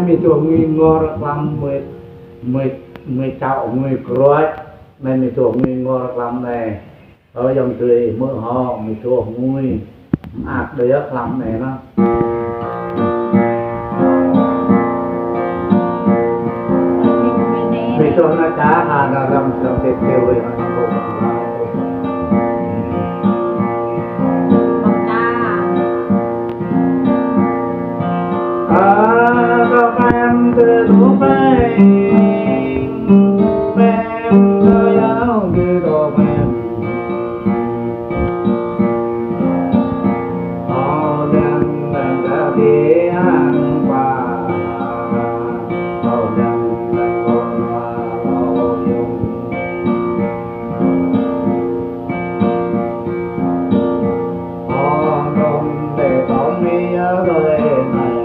มีตัวมีงอระลำมือเจ้ามือกรอยไม่มีตัวมีงอระลำเลยยังเคยมือห่อมีตัวงุยอาจเดือดลำnày nó vì cho nó trả hàng là làm thịt tiêu rồi nó không có các em từ lúc bay em tôi áo từ đồ em họ đang ra đi hàng qua họ đang con hoa lâu dùng họ không để tóm mi ở đời này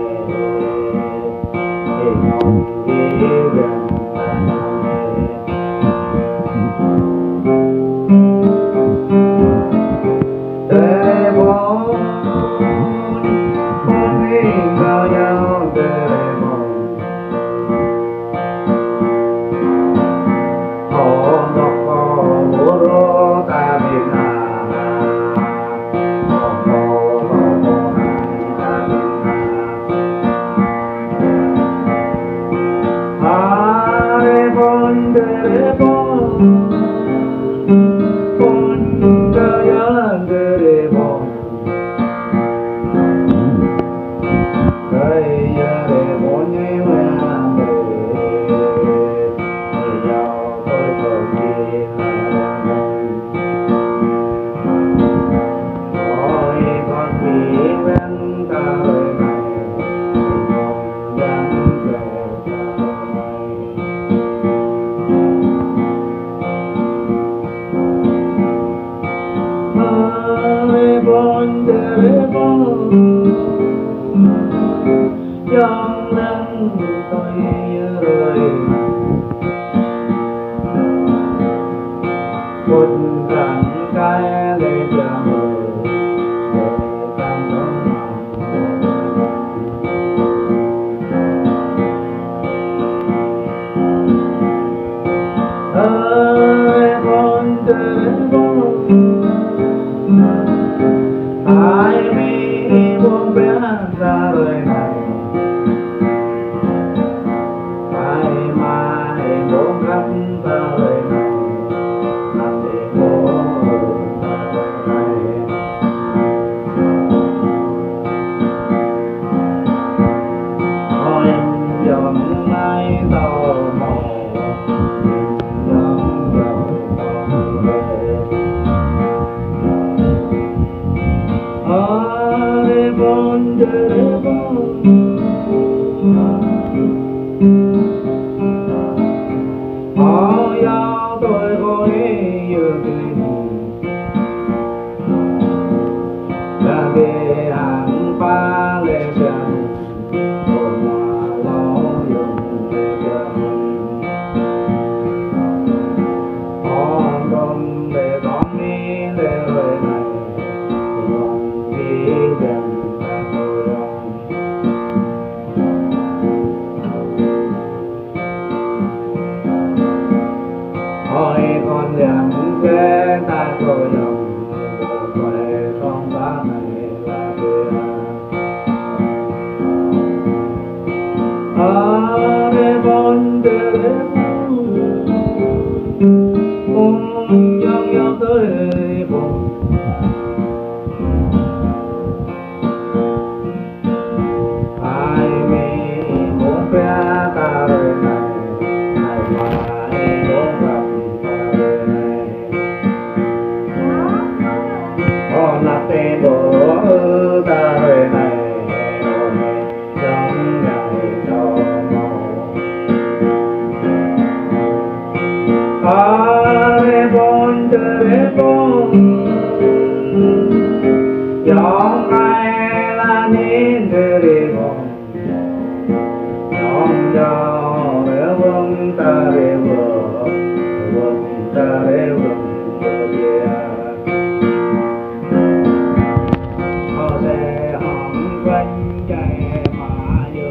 quanh chạy mà như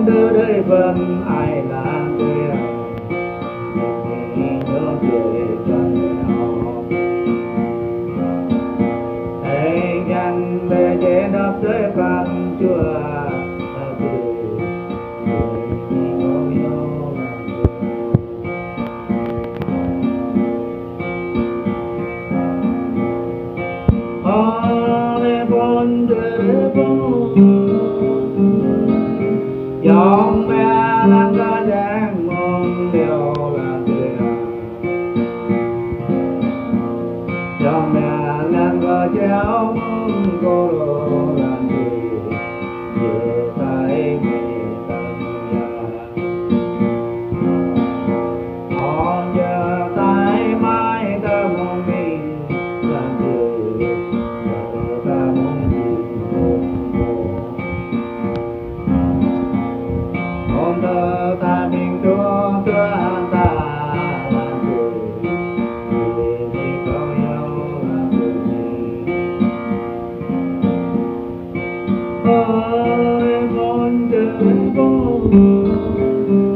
đưa đây vẫn ai là người nhớ về chân họ hãy gắn để chế đắp dưới phần chúa dòng mẹ đang có dáng mong điều là tuyệt dòng mẹ đang có chéo mong cô đồ là tuyệt giờ tay mẹ tâm nhà họ giờ tay mai ta mong mình là tuyệt giờ ta mong ta bình chúa ta là người đi câu nhau là người ơi con trời con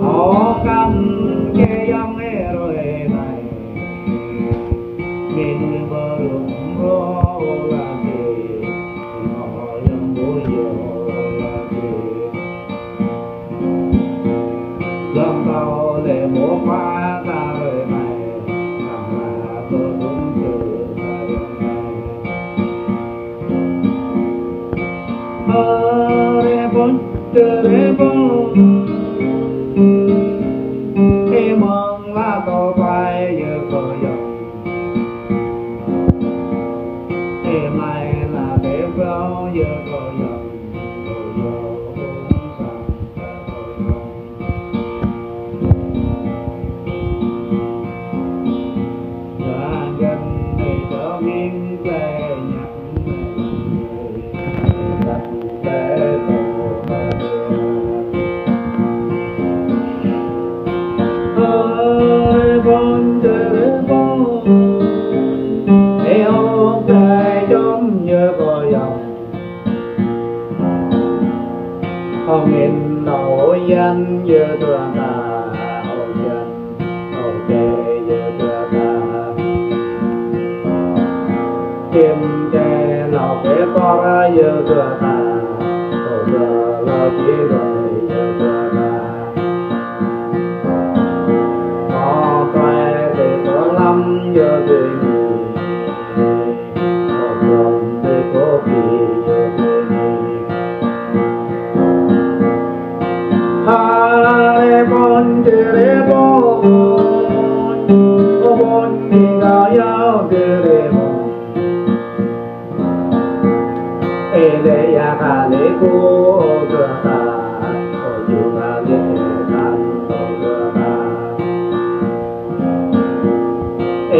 họ cầm che dòng nghe rồi này mình bờ rụng rô là gì họ dòng bối rô là gì dòng tàu để múa hoa ta đời này rằng là tôi đúng từ thời này bốn trời bốn khi mong là tôi phải giờ có dòng thì mày là để bao giờ có dòng nghìn đầu danh như thường ta hậu dân hậu kê như thường ta kim kê lọc kê có ra như thường ta hậu giờ lo chỉ rồi như thường ta họ khoe thì có lắm như thường hậu dòng thì có kỳ như thường con tere bon ni ga ya tere bon ele ya ka le ko ga ta o ju ga le kan o ga ta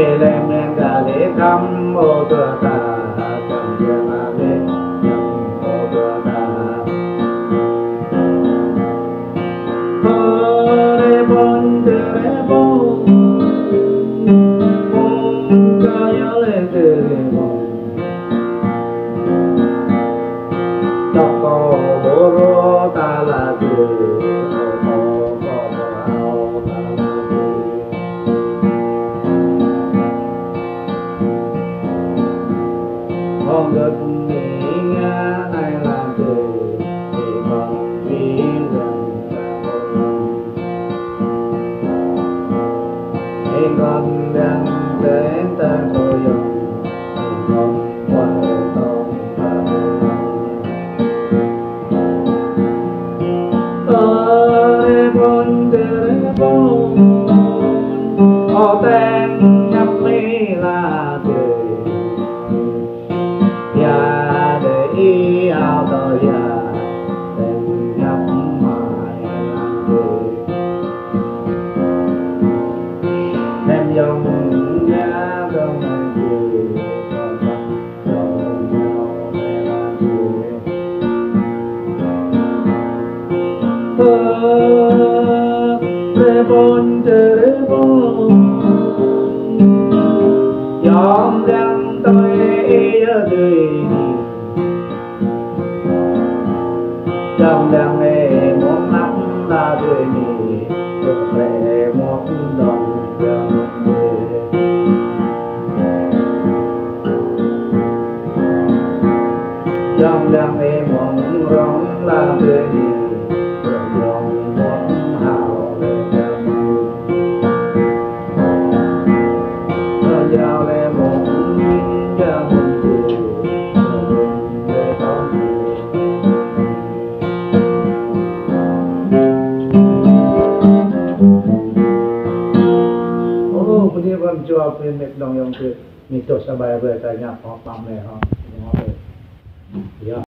ele men ga le kam o ga ta kam ya ga le o ga ta bon tere bon ca ya le tere bon ta ko ro ta la tere con đất mỹ nga này làm từ thì còn biết rằng con đang đến ta cô dòng con quay con ta ơi con tere bon họ tên nhắm mi là trời ya để ý ao đời ya tên nhắm mãi là trời em dòng nhà đông anh cười còn bắt đầu nhau để làm cười tere bon dòng đang tôi yêu đời dòng đang mê muốn nắm lên dòng món hào lên giao lên một cha một người để con punya orang jual permit dong yang tu mitos sabai bertanya apa pamai ha. Ya.